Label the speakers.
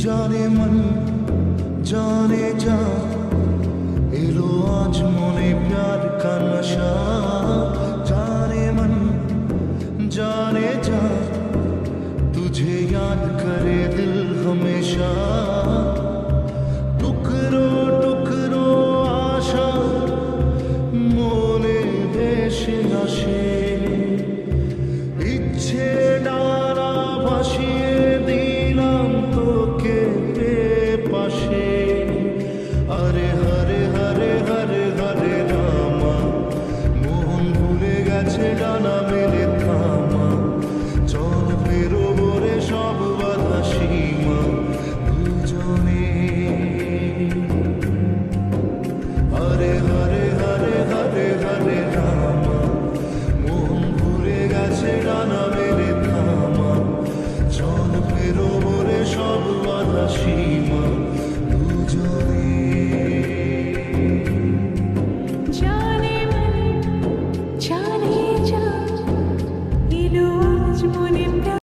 Speaker 1: जाने मन जाने जा एलो आज मोने प्यार का नशा जाने मन जाने जा तुझे याद करे दिल हमेशा टुकरो टुकरो आशा मोने भेसे আসে ইচ্ছে ডানা ভাসিয়ে দিলাম তোকে পাশে আরে হরে হরে হরে হরে রামা মন ভুলে গেছে ডানা মেলে থামা চল বেরোবো রে সব বাধা সীমা দুজনে হরে হরে হরে হরে হরে রামা মন ভুলে গেছে ডানা মেলে থামা চল বেরোবো রে সব বাধা সীমা